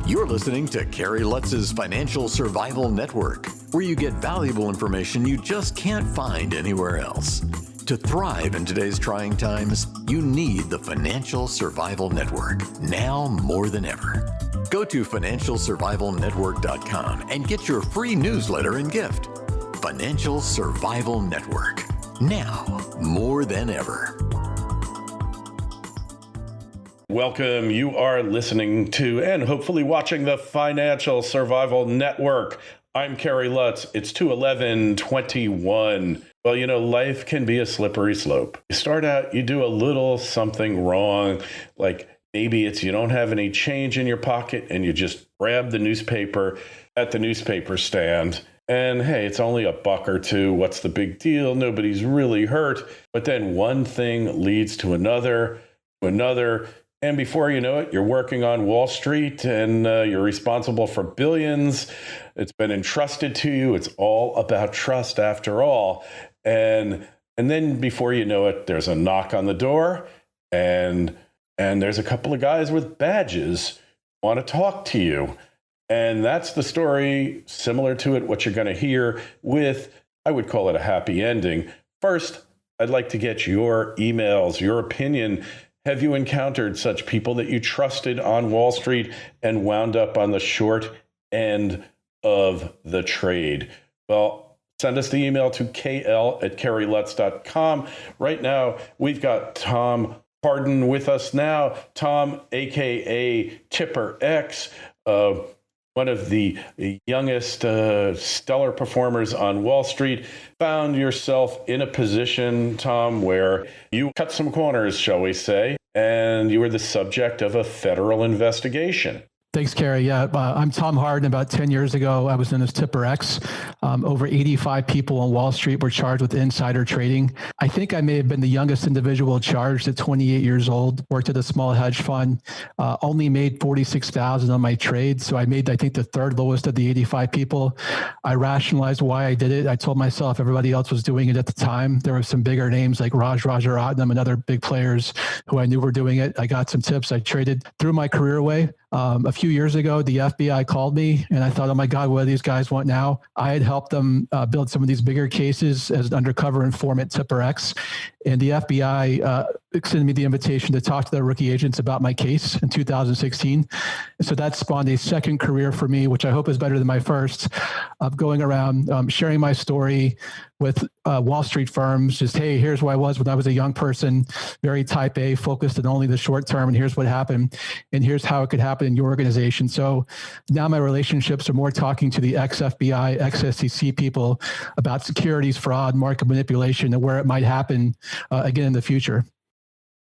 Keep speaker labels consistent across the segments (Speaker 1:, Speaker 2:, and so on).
Speaker 1: You're listening to Kerry Lutz's Financial Survival Network, where you get valuable information you just can't find anywhere else. To thrive in today's trying times, you need the Financial Survival Network, now more than ever. Go to financialsurvivalnetwork.com and get your free newsletter and gift. Financial Survival Network, now more than ever.
Speaker 2: Welcome. You are listening to and hopefully watching the Financial Survival Network. I'm Kerry Lutz. It's 2/11/21. Well, you know, life can be a slippery slope. You start out, you do a little something wrong, like maybe it's you don't have any change in your pocket and you just grab the newspaper at the newspaper stand. And hey, it's only $1 or $2. What's the big deal? Nobody's really hurt. But then one thing leads to another. And before you know it, you're working on Wall Street and you're responsible for billions. It's been entrusted to you. It's all about trust after all. And then before you know it, there's a knock on the door and there's a couple of guys with badges who want to talk to you. And that's the story, similar to it, what you're going to hear with, I would call it a happy ending. First, I'd like to get your emails, your opinion. Have you encountered such people that you trusted on Wall Street and wound up on the short end of the trade? Well, send us the email to kl@kerrylutz.com. Right now, we've got Tom Hardin with us now. Tom, a.k.a. Tipper X, one of the youngest stellar performers on Wall Street, found yourself in a position, Tom, where you cut some corners, shall we say, and you were the subject of a federal investigation.
Speaker 3: Thanks, Kerry. Yeah, I'm Tom Hardin. About 10 years ago, I was known as Tipper X. Over 85 people on Wall Street were charged with insider trading. I think I may have been the youngest individual charged at 28 years old, worked at a small hedge fund, only made $46,000 on my trade. So I made, I think, the third lowest of the 85 people. I rationalized why I did it. I told myself everybody else was doing it at the time. There were some bigger names like Rajaratnam and other big players who I knew were doing it. I got some tips. I traded through my career away. A few years ago, the FBI called me and I thought, oh my God, what do these guys want now? I had helped them build some of these bigger cases as an undercover informant, Tipper X. And the FBI extended me the invitation to talk to their rookie agents about my case in 2016. And so that spawned a second career for me, which I hope is better than my first, of going around sharing my story with Wall Street firms. Just, hey, here's where I was when I was a young person, very type A, focused on only the short term. And here's what happened. And here's how it could happen in your organization. So now my relationships are more talking to the ex-FBI, ex-SEC people about securities fraud, market manipulation, and where it might happen again in the future.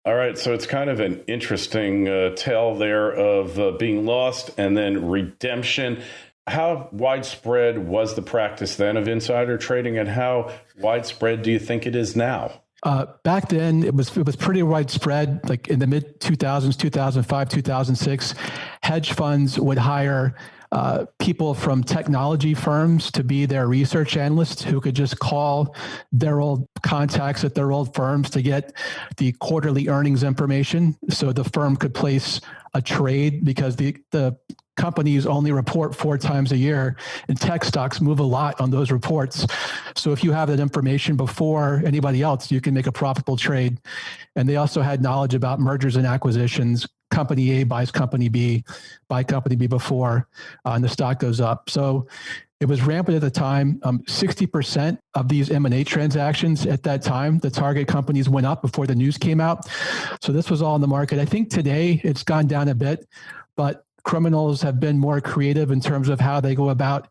Speaker 2: All right. So it's kind of an interesting tale there of being lost and then redemption. How widespread was the practice then of insider trading, and how widespread do you think it is now?
Speaker 3: Back then, it was pretty widespread. Like in the mid 2000s, 2005, 2006, hedge funds would hire people from technology firms to be their research analysts who could just call their old contacts at their old firms to get the quarterly earnings information, so the firm could place a trade, because the companies only report 4 times a year, and tech stocks move a lot on those reports. So if you have that information before anybody else, you can make a profitable trade. And they also had knowledge about mergers and acquisitions. Company A buys company B, buy company B before, and the stock goes up. So it was rampant at the time. 60% of these M&A transactions at that time, the target companies went up before the news came out. So this was all in the market. I think today it's gone down a bit, but criminals have been more creative in terms of how they go about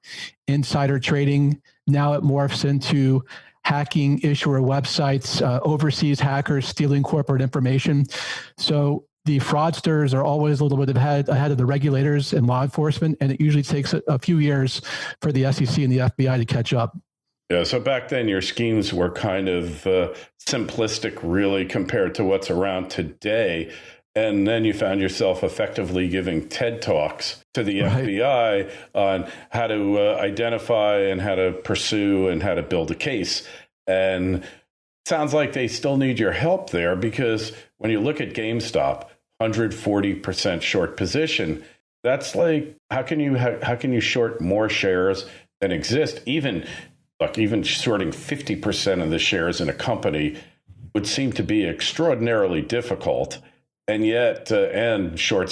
Speaker 3: insider trading. Now it morphs into hacking issuer websites, overseas hackers stealing corporate information. So the fraudsters are always a little bit ahead of the regulators and law enforcement, and it usually takes a few years for the SEC and the FBI to catch up.
Speaker 2: Yeah, so back then your schemes were kind of simplistic, really, compared to what's around today. And then you found yourself effectively giving TED Talks to the FBI on how to identify and how to pursue and how to build a case. And it sounds like they still need your help there, because when you look at GameStop, 140% short position, That's like, how can you short more shares than exist? Even shorting 50% of the shares in a company would seem to be extraordinarily difficult. And yet, naked short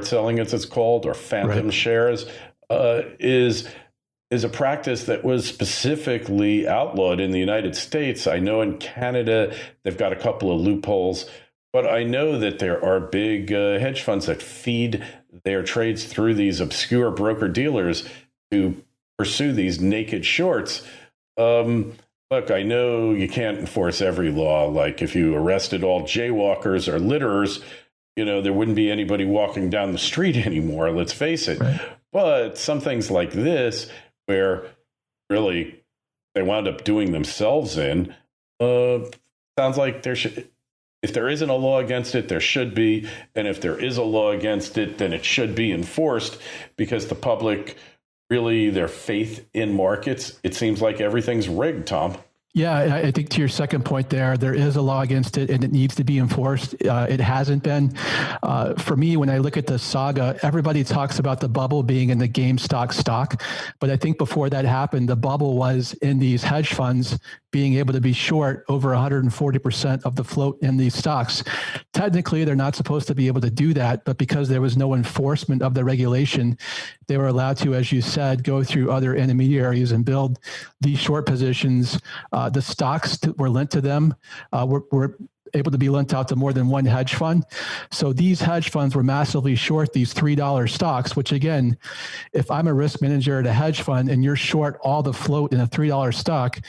Speaker 2: selling, as it's called, or phantom shares, is a practice that was specifically outlawed in the United States. I know in Canada, they've got a couple of loopholes, but I know that there are big hedge funds that feed their trades through these obscure broker dealers to pursue these naked shorts. Look, I know you can't enforce every law. Like if you arrested all jaywalkers or litterers, there wouldn't be anybody walking down the street anymore, let's face it. Right. But some things like this, where really they wound up doing themselves in, sounds like if there isn't a law against it, there should be. And if there is a law against it, then it should be enforced, because the public, really, their faith in markets, it seems like everything's rigged, Tom.
Speaker 3: Yeah, I think to your second point there is a law against it and it needs to be enforced. It hasn't been. For me, when I look at the saga, everybody talks about the bubble being in the GameStop stock. But I think before that happened, the bubble was in these hedge funds being able to be short over 140% of the float in these stocks. Technically, they're not supposed to be able to do that, but because there was no enforcement of the regulation, they were allowed to, as you said, go through other intermediaries and build these short positions. The stocks that were lent to them were able to be lent out to more than one hedge fund. So these hedge funds were massively short these $3 stocks, which again, if I'm a risk manager at a hedge fund and you're short all the float in a $3 stock,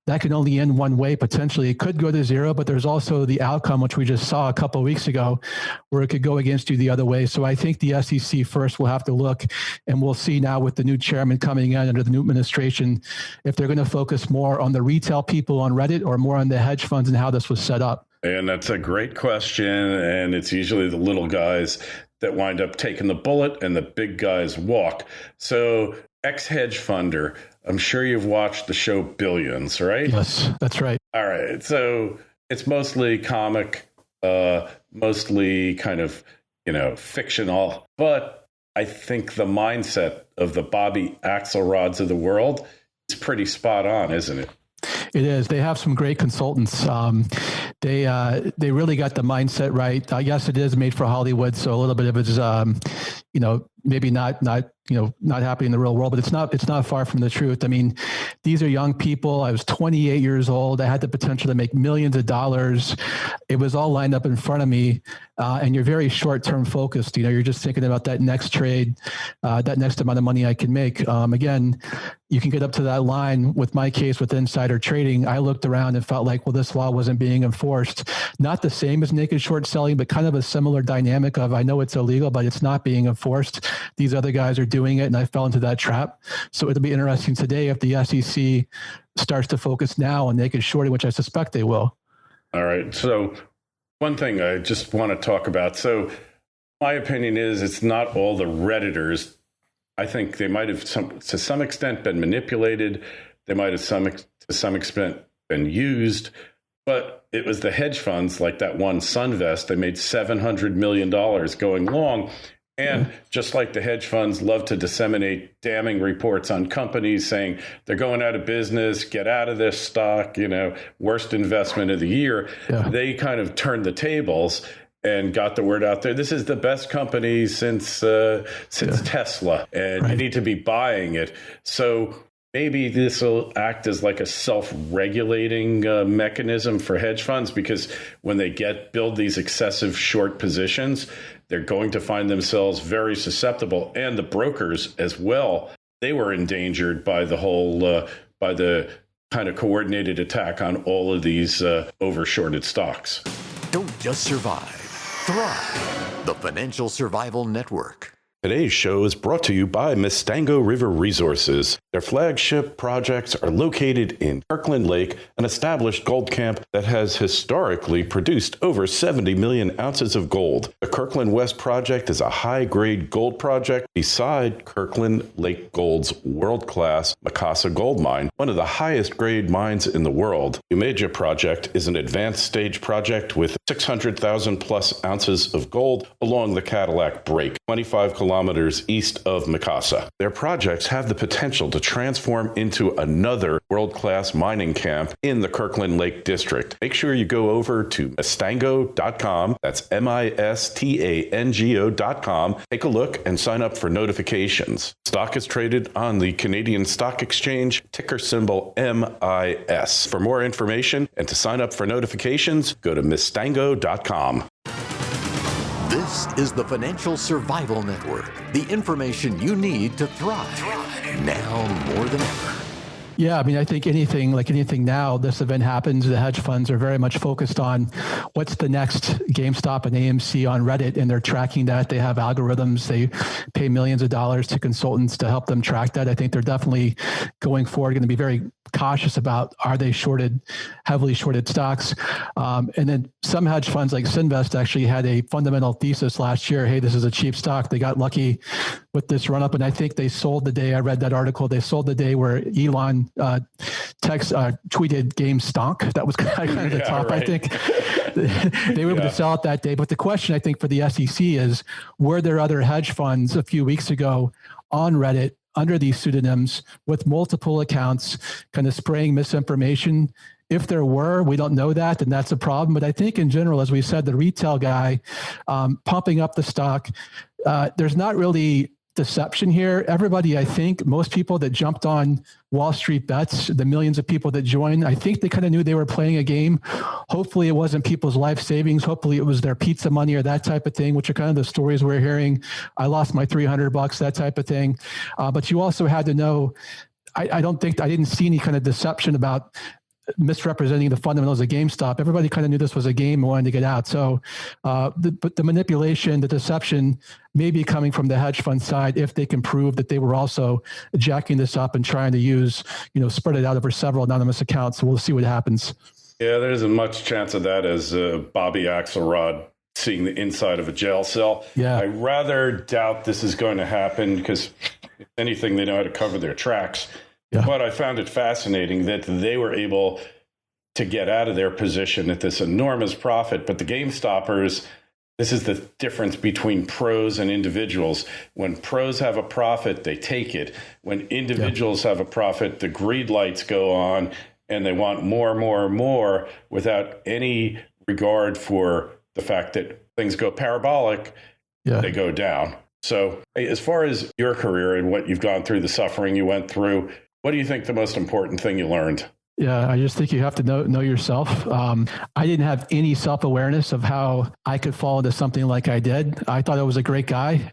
Speaker 3: that can only end one way. Potentially it could go to zero, but there's also the outcome, which we just saw a couple of weeks ago, where it could go against you the other way. So I think the SEC first will have to look, and we'll see now with the new chairman coming in under the new administration, if they're going to focus more on the retail people on Reddit or more on the hedge funds and how this was set up.
Speaker 2: And that's a great question. And it's usually the little guys that wind up taking the bullet and the big guys walk. So ex-hedge funder, I'm sure you've watched the show Billions, right?
Speaker 3: Yes, that's right.
Speaker 2: All right. So it's mostly comic, mostly kind of, fictional. But I think the mindset of the Bobby Axelrods of the world is pretty spot on, isn't it?
Speaker 3: It is. They have some great consultants. They really got the mindset right. Yes, it is made for Hollywood, so a little bit of it is, maybe not happening in the real world, but it's not far from the truth. I mean, these are young people. I was 28 years old. I had the potential to make millions of dollars. It was all lined up in front of me. And you're very short-term focused. You're just thinking about that next trade, that next amount of money I can make. Again, you can get up to that line. With my case with insider trading, I looked around and felt like, well, this law wasn't being enforced. Not the same as naked short selling, but kind of a similar dynamic of, I know it's illegal, but it's not being enforced. These other guys are doing it, and I fell into that trap. So it'll be interesting today if the SEC starts to focus now on naked shorting, which I suspect they will.
Speaker 2: All right. So one thing I just want to talk about. So my opinion is it's not all the Redditors. I think they might have to some extent been manipulated. They might have to some extent been used. But it was the hedge funds like that one SunVest. They made $700 million going long. And just like the hedge funds love to disseminate damning reports on companies saying they're going out of business, get out of this stock, worst investment of the year, they kind of turned the tables and got the word out there. This is the best company since Tesla, and you need to be buying it. So maybe this will act as like a self-regulating mechanism for hedge funds, because when they build these excessive short positions, they're going to find themselves very susceptible. And the brokers as well, they were endangered by the whole, by the kind of coordinated attack on all of these over-shorted stocks.
Speaker 1: Don't just survive, thrive. The Financial Survival Network.
Speaker 2: Today's show is brought to you by Mustango River Resources. Their flagship projects are located in Kirkland Lake, an established gold camp that has historically produced over 70 million ounces of gold. The Kirkland West project is a high-grade gold project beside Kirkland Lake Gold's world-class Mikasa gold mine, one of the highest-grade mines in the world. The Umeja project is an advanced stage project with 600,000 plus ounces of gold along the Cadillac Break, 25 kilometers east of Mikasa. Their projects have the potential to transform into another world-class mining camp in the Kirkland Lake District. Make sure you go over to mistango.com. That's MISTANGO.com. Take a look and sign up for notifications. Stock is traded on the Canadian Stock Exchange, ticker symbol MIS. For more information and to sign up for notifications, go to mistango.com.
Speaker 1: This is the Financial Survival Network, the information you need to thrive now more than ever.
Speaker 3: Yeah, I mean, I think anything now, this event happens, the hedge funds are very much focused on what's the next GameStop and AMC on Reddit, and they're tracking that. They have algorithms. They pay millions of dollars to consultants to help them track that. I think they're definitely going forward going to be very cautious about, are they heavily shorted stocks? And then some hedge funds like Sinvest actually had a fundamental thesis last year. Hey, this is a cheap stock. They got lucky with this run up. And I think they sold the day, I read that article, they sold the day where Elon tweeted game stonk. That was kind of the top, right. I think. They were able to sell it that day. But the question I think for the SEC is, were there other hedge funds a few weeks ago on Reddit under these pseudonyms with multiple accounts kind of spraying misinformation? If there were, we don't know that, and that's a problem. But I think in general, as we said, the retail guy pumping up the stock, there's not really deception here. Everybody, I think, most people that jumped on Wall Street bets, the millions of people that joined, I think they kind of knew they were playing a game. Hopefully it wasn't people's life savings. Hopefully it was their pizza money or that type of thing, which are kind of the stories we're hearing. I lost my $300, that type of thing. But you also had to know, I didn't see any kind of deception about misrepresenting the fundamentals of GameStop. Everybody kind of knew this was a game and wanted to get out. So the manipulation, the deception may be coming from the hedge fund side if they can prove that they were also jacking this up and trying to use, spread it out over several anonymous accounts. So we'll see what happens.
Speaker 2: Yeah, there isn't much chance of that as Bobby Axelrod seeing the inside of a jail cell.
Speaker 3: Yeah.
Speaker 2: I rather doubt this is going to happen because if anything, they know how to cover their tracks. Yeah. But I found it fascinating that they were able to get out of their position at this enormous profit. But the GameStoppers, this is the difference between pros and individuals. When pros have a profit, they take it. When individuals have a profit, the greed lights go on and they want more, more, more without any regard for the fact that things go parabolic, they go down. So as far as your career and what you've gone through, the suffering you went through, what do you think the most important thing you learned?
Speaker 3: Yeah, I just think you have to know yourself. I didn't have any self-awareness of how I could fall into something like I did. I thought I was a great guy.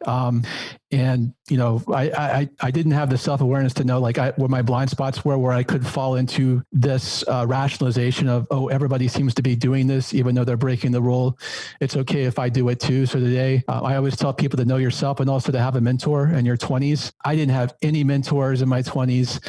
Speaker 3: And, I didn't have the self-awareness to know where my blind spots were, where I could fall into this rationalization of, everybody seems to be doing this, even though they're breaking the rule. It's okay if I do it too. So today, I always tell people to know yourself and also to have a mentor in your 20s. I didn't have any mentors in my 20s.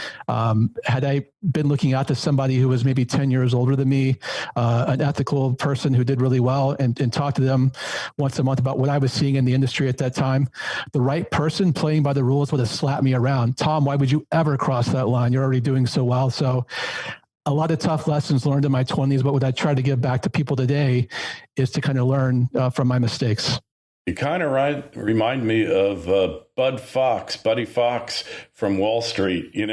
Speaker 3: Had I been looking out to somebody who was maybe 10 years older than me, an ethical person who did really well, and talk to them once a month about what I was seeing in the industry at that time, the right person playing by the rules would have slapped me around. Tom, why would you ever cross that line? You're already doing so well. So a lot of tough lessons learned in my 20s, but what I try to give back to people today is to kind of learn from my mistakes.
Speaker 2: You kind of remind me of Buddy Fox from Wall Street. You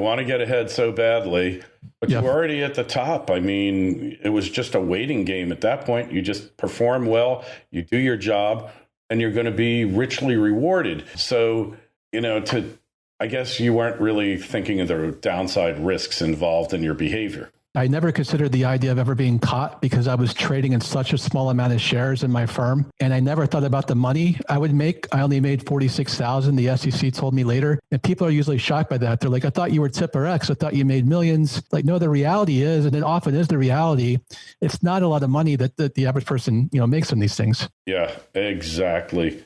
Speaker 2: want to get ahead so badly, but you're already at the top. I mean, it was just a waiting game at that point. You just perform well, you do your job, and you're going to be richly rewarded. So, I guess you weren't really thinking of the downside risks involved in your behavior.
Speaker 3: I never considered the idea of ever being caught because I was trading in such a small amount of shares in my firm. And I never thought about the money I would make. I only made $46,000. The SEC told me later. And people are usually shocked by that. They're like, I thought you were tipper X. I thought you made millions. No, the reality is, and it often is the reality, it's not a lot of money that the average person, makes on these things.
Speaker 2: Yeah, exactly.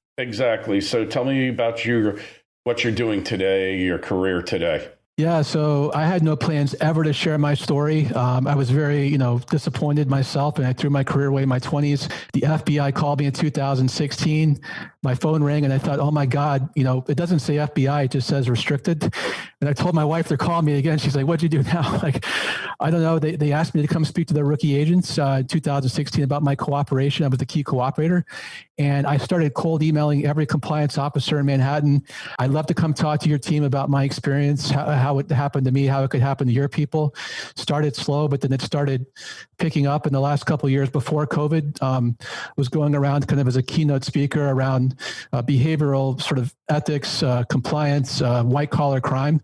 Speaker 2: So tell me about your what you're doing today, your career today?
Speaker 3: Yeah, so I had no plans ever to share my story. I was very, disappointed myself, and I threw my career away in my 20s. The FBI called me in 2016. My phone rang, and I thought, oh my God, it doesn't say FBI, it just says restricted. And I told my wife they're calling me again. She's like, what'd you do now? Like, I don't know. They asked me to come speak to their rookie agents in 2016 about my cooperation. I was the key cooperator. And I started cold emailing every compliance officer in Manhattan. I'd love to come talk to your team about my experience, how it happened to me, how it could happen to your people. Started slow, but then it started picking up in the last couple of years before COVID. Was going around kind of as a keynote speaker around behavioral sort of ethics, compliance, white collar crime.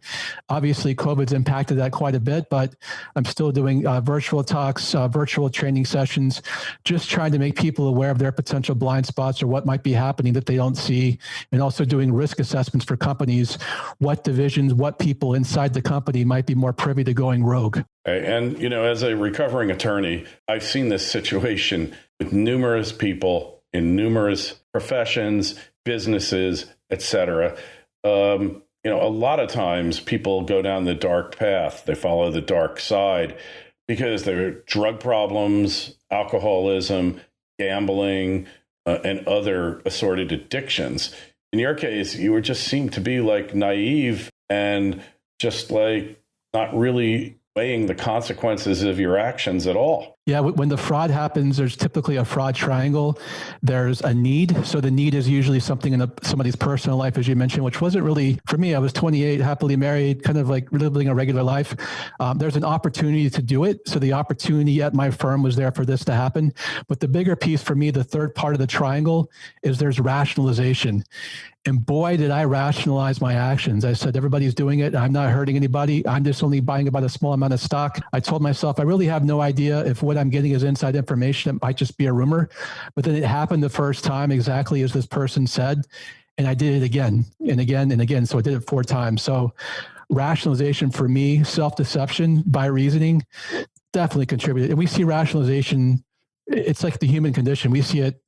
Speaker 3: Obviously, COVID's impacted that quite a bit, but I'm still doing virtual talks, virtual training sessions, just trying to make people aware of their potential blind spots or what might be happening that they don't see, and also doing risk assessments for companies, what divisions, what people inside the company might be more privy to going rogue.
Speaker 2: And, as a recovering attorney, I've seen this situation with numerous people in numerous professions, businesses, etc. A lot of times people go down the dark path. They follow the dark side because there are drug problems, alcoholism, gambling, and other assorted addictions. In your case, you just seem to be like naive and just like not really weighing the consequences of your actions at all.
Speaker 3: Yeah, when the fraud happens, there's typically a fraud triangle. There's a need. So the need is usually something in somebody's personal life, as you mentioned, which wasn't really, for me, I was 28, happily married, kind of like living a regular life. There's an opportunity to do it. So the opportunity at my firm was there for this to happen. But the bigger piece for me, the third part of the triangle, is there's rationalization. And boy, did I rationalize my actions. I said, everybody's doing it. I'm not hurting anybody. I'm just only buying about a small amount of stock. I told myself, I really have no idea if what I'm getting is inside information. It might just be a rumor. But then it happened the first time, exactly as this person said. And I did it again and again and again. So I did it 4 times. So rationalization for me, self-deception by reasoning, definitely contributed. And we see rationalization, it's like the human condition. We see it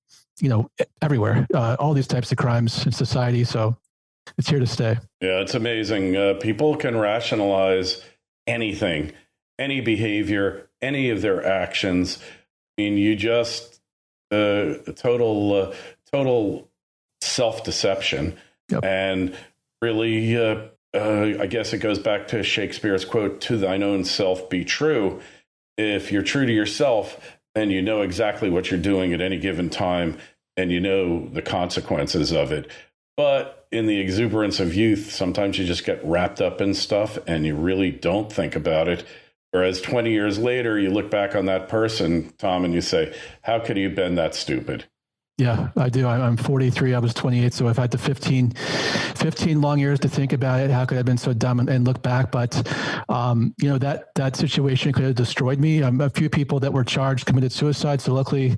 Speaker 3: everywhere, all these types of crimes in society. So it's here to stay.
Speaker 2: Yeah, it's amazing. People can rationalize anything, any behavior, any of their actions. I mean, you just total self-deception. Yep. And really, I guess it goes back to Shakespeare's quote, "To thine own self be true." If you're true to yourself, then you know exactly what you're doing at any given time, and you know the consequences of it. But in the exuberance of youth, sometimes you just get wrapped up in stuff and you really don't think about it. Whereas 20 years later, you look back on that person, Tom, and you say, how could he have been that stupid?
Speaker 3: Yeah, I do. I'm 43. I was 28. So I've had the 15 long years to think about it. How could I have been so dumb and look back? But, that situation could have destroyed me. A few people that were charged committed suicide. So luckily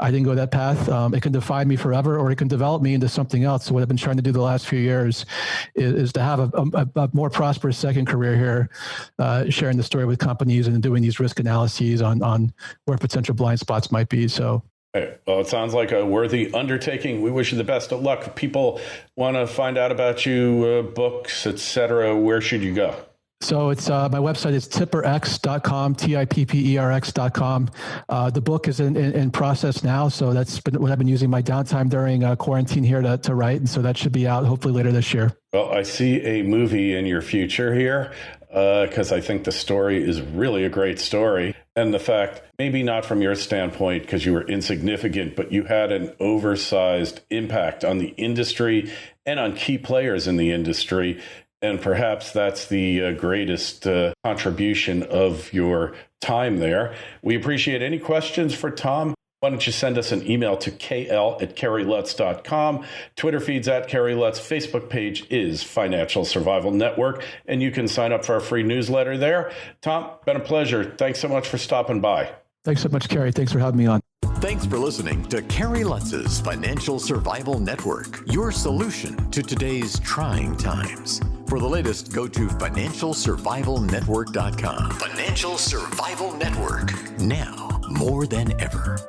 Speaker 3: I didn't go that path. It can define me forever, or it can develop me into something else. So what I've been trying to do the last few years is to have a more prosperous second career here, sharing the story with companies and doing these risk analyses on where potential blind spots might be. So.
Speaker 2: Well, it sounds like a worthy undertaking. We wish you the best of luck. If people want to find out about you, books, etc., where should you go?
Speaker 3: So it's my website is tipperx.com, tipperx.com. The book is in process now. So that's been what I've been using my downtime during quarantine here to write. And so that should be out hopefully later this year. Well,
Speaker 2: I see a movie in your future here because I think the story is really a great story. And the fact, maybe not from your standpoint because you were insignificant, but you had an oversized impact on the industry and on key players in the industry. And perhaps that's the greatest contribution of your time there. We appreciate any questions for Tom. Why don't you send us an email to kl@kerrylutz.com. Twitter feed's @KerryLutz. Facebook page is Financial Survival Network. And you can sign up for our free newsletter there. Tom, been a pleasure. Thanks so much for stopping by.
Speaker 3: Thanks so much, Kerry. Thanks for having me on.
Speaker 1: Thanks for listening to Kerry Lutz's Financial Survival Network, your solution to today's trying times. For the latest, go to financialsurvivalnetwork.com. Financial Survival Network, now more than ever.